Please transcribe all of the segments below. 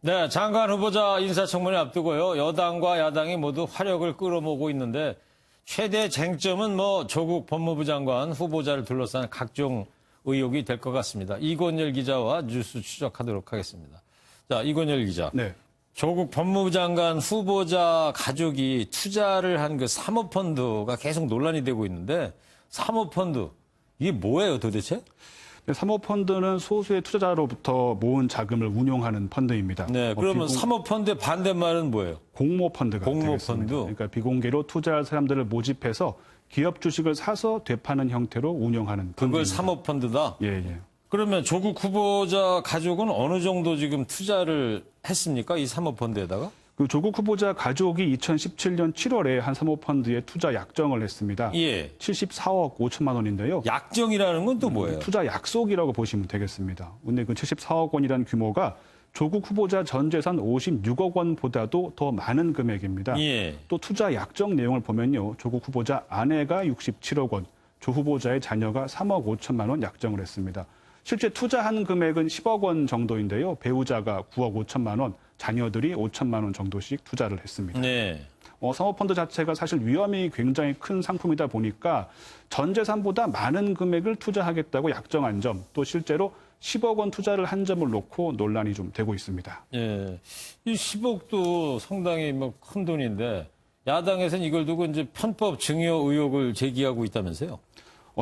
네, 장관 후보자 인사청문회 앞두고요. 여당과 야당이 모두 화력을 끌어모으고 있는데 최대 쟁점은 조국 법무부 장관 후보자를 둘러싼 각종 의혹이 될 것 같습니다. 이권열 기자와 뉴스 추적하도록 하겠습니다. 자, 이권열 기자. 네. 조국 법무부 장관 후보자 가족이 투자를 한 그 사모펀드가 계속 논란이 되고 있는데 사모펀드, 이게 뭐예요 도대체? 사모펀드는 소수의 투자자로부터 모은 자금을 운용하는 펀드입니다. 네, 그러면 사모펀드의 반대말은 뭐예요? 공모펀드가 되겠습니다. 그러니까 비공개로 투자할 사람들을 모집해서 기업 주식을 사서 되파는 형태로 운영하는 펀드입니다. 그걸 사모펀드다? 예, 예. 그러면 조국 후보자 가족은 어느 정도 지금 투자를 했습니까? 이 사모펀드에다가? 그 조국 후보자 가족이 2017년 7월에 한 사모펀드에 투자 약정을 했습니다. 예. 74억 5천만 원인데요. 약정이라는 건 또 뭐예요? 투자 약속이라고 보시면 되겠습니다. 근데 그 74억 원이라는 규모가 조국 후보자 전 재산 56억 원보다도 더 많은 금액입니다. 예. 또 투자 약정 내용을 보면요. 조국 후보자 아내가 67억 원, 조 후보자의 자녀가 3억 5천만 원 약정을 했습니다. 실제 투자한 금액은 10억 원 정도인데요. 배우자가 9억 5천만 원, 자녀들이 5천만 원 정도씩 투자를 했습니다. 네. 사모펀드 자체가 사실 위험이 굉장히 큰 상품이다 보니까 전 재산보다 많은 금액을 투자하겠다고 약정한 점, 또 실제로 10억 원 투자를 한 점을 놓고 논란이 좀 되고 있습니다. 예. 이 10억도 상당히 큰 돈인데 야당에서는 이걸 두고 이제 편법 증여 의혹을 제기하고 있다면서요?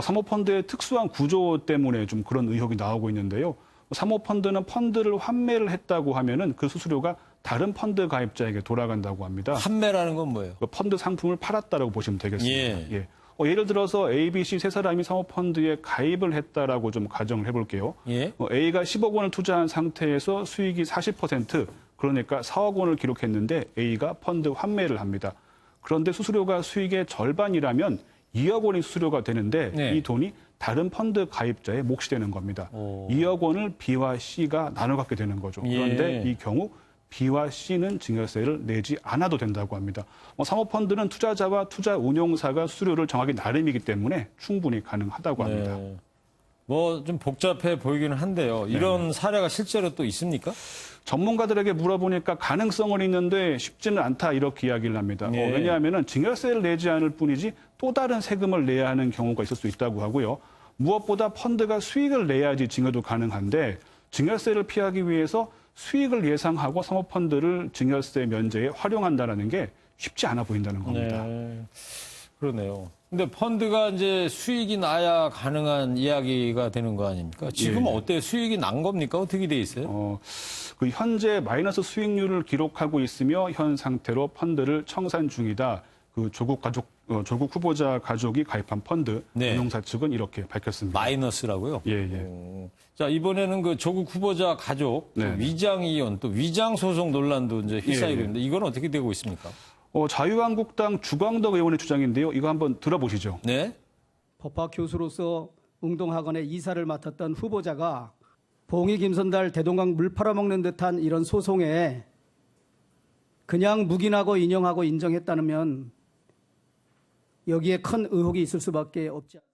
사모펀드의 특수한 구조 때문에 좀 그런 의혹이 나오고 있는데요. 사모펀드는 펀드를 환매를 했다고 하면은 그 수수료가 다른 펀드 가입자에게 돌아간다고 합니다. 환매라는 건 뭐예요? 펀드 상품을 팔았다라고 보시면 되겠습니다. 예. 예. 예를 들어서 A, B, C 세 사람이 사모펀드에 가입을 했다라고 좀 가정을 해볼게요. 예. A가 10억 원을 투자한 상태에서 수익이 40%, 그러니까 4억 원을 기록했는데 A가 펀드 환매를 합니다. 그런데 수수료가 수익의 절반이라면 2억 원이 수수료가 되는데 네. 이 돈이 다른 펀드 가입자의 몫이 되는 겁니다. 2억 원을 B와 C가 나눠 갖게 되는 거죠. 그런데 예. 이 경우 B와 C는 증여세를 내지 않아도 된다고 합니다. 사모펀드는 투자자와 투자 운용사가 수수료를 정하기 나름이기 때문에 충분히 가능하다고 합니다. 네. 좀 복잡해 보이기는 한데요. 이런 사례가 실제로 또 있습니까? 전문가들에게 물어보니까 가능성은 있는데 쉽지는 않다 이렇게 이야기를 합니다. 네. 왜냐하면 증여세를 내지 않을 뿐이지 또 다른 세금을 내야 하는 경우가 있을 수 있다고 하고요. 무엇보다 펀드가 수익을 내야지 증여도 가능한데 증여세를 피하기 위해서 수익을 예상하고 사모펀드를 증여세 면제에 활용한다는 게 쉽지 않아 보인다는 겁니다. 네. 그러네요. 근데 펀드가 이제 수익이 나야 가능한 이야기가 되는 거 아닙니까? 지금은 예. 어때요? 수익이 난 겁니까? 어떻게 돼 있어요? 그 현재 마이너스 수익률을 기록하고 있으며 현 상태로 펀드를 청산 중이다. 그 조국 후보자 가족이 가입한 펀드 네. 운용사 측은 이렇게 밝혔습니다. 마이너스라고요? 예, 예. 자, 이번에는 그 조국 후보자 가족 네. 위장 이혼 또 위장 소송 논란도 이제 휩싸이고 예. 있는데 이건 어떻게 되고 있습니까? 자유한국당 주광덕 의원의 주장인데요. 이거 한번 들어보시죠. 네. 법학 교수로서 웅동학원의 이사를 맡았던 후보자가 봉희 김선달 대동강 물 팔아먹는 듯한 이런 소송에 그냥 묵인하고 인용하고 인정했다면 여기에 큰 의혹이 있을 수밖에 없지 않습니다.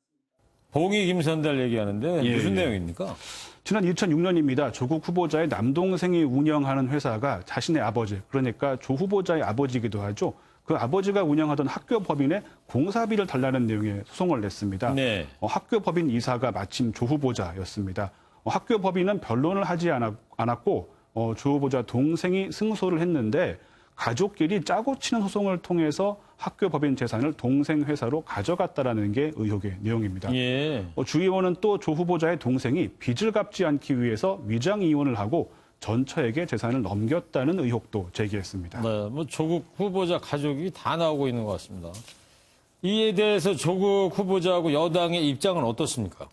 봉희 김선달 얘기하는데 예, 무슨 예. 내용입니까? 지난 2006년입니다. 조국 후보자의 남동생이 운영하는 회사가 자신의 아버지, 그러니까 조 후보자의 아버지이기도 하죠. 그 아버지가 운영하던 학교 법인에 공사비를 달라는 내용의 소송을 냈습니다. 네. 학교 법인 이사가 마침 조 후보자였습니다. 학교 법인은 변론을 하지 않았고 조 후보자 동생이 승소를 했는데 가족끼리 짜고 치는 소송을 통해서 학교 법인 재산을 동생 회사로 가져갔다라는 게 의혹의 내용입니다. 예. 주 의원은 또 조 후보자의 동생이 빚을 갚지 않기 위해서 위장 이혼을 하고 전처에게 재산을 넘겼다는 의혹도 제기했습니다. 네, 조국 후보자 가족이 다 나오고 있는 것 같습니다. 이에 대해서 조국 후보자하고 여당의 입장은 어떻습니까?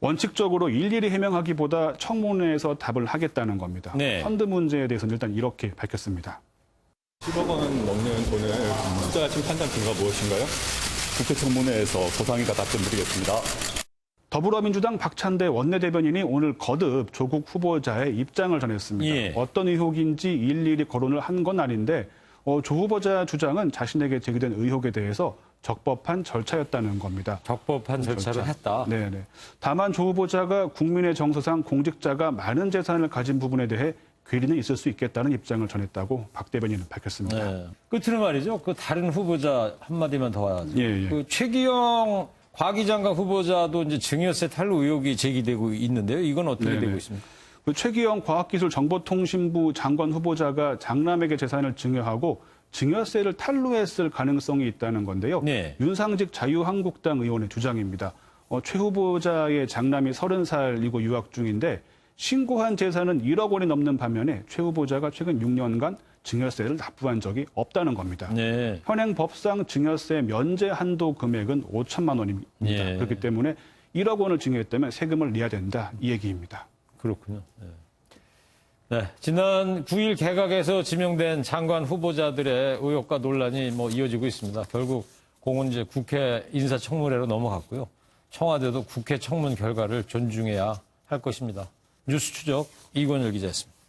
원칙적으로 일일이 해명하기보다 청문회에서 답을 하겠다는 겁니다. 네. 펀드 문제에 대해서는 일단 이렇게 밝혔습니다. 10억 원 넘는 돈을 투자하신 판단 근거가 무엇인가요? 국회 청문회에서 소상히가 답변드리겠습니다. 더불어민주당 박찬대 원내대변인이 오늘 거듭 조국 후보자의 입장을 전했습니다. 예. 어떤 의혹인지 일일이 거론을 한 건 아닌데 조 후보자 주장은 자신에게 제기된 의혹에 대해서 적법한 절차였다는 겁니다. 적법한 절차를 했다. 네네. 다만 조 후보자가 국민의 정서상 공직자가 많은 재산을 가진 부분에 대해 괴리는 있을 수 있겠다는 입장을 전했다고 박 대변인은 밝혔습니다. 네. 끝으로 말이죠. 그 다른 후보자 한마디만 더 와야죠. 예, 예. 그 최기영 과기장관 후보자도 이제 증여세 탈루 의혹이 제기되고 있는데요. 이건 어떻게 네네. 되고 있습니까? 그 최기영 과학기술정보통신부 장관 후보자가 장남에게 재산을 증여하고 증여세를 탈루했을 가능성이 있다는 건데요. 네. 윤상직 자유한국당 의원의 주장입니다. 최 후보자의 장남이 30살이고 유학 중인데 신고한 재산은 1억 원이 넘는 반면에 최 후보자가 최근 6년간 증여세를 납부한 적이 없다는 겁니다. 네. 현행 법상 증여세 면제 한도 금액은 5천만 원입니다. 예. 그렇기 때문에 1억 원을 증여했다면 세금을 내야 된다 이 얘기입니다. 그렇군요. 네. 네, 지난 9일 개각에서 지명된 장관 후보자들의 의혹과 논란이 이어지고 있습니다. 결국 공은 이제 국회 인사청문회로 넘어갔고요. 청와대도 국회 청문 결과를 존중해야 할 것입니다. 뉴스 추적 이권열 기자였습니다.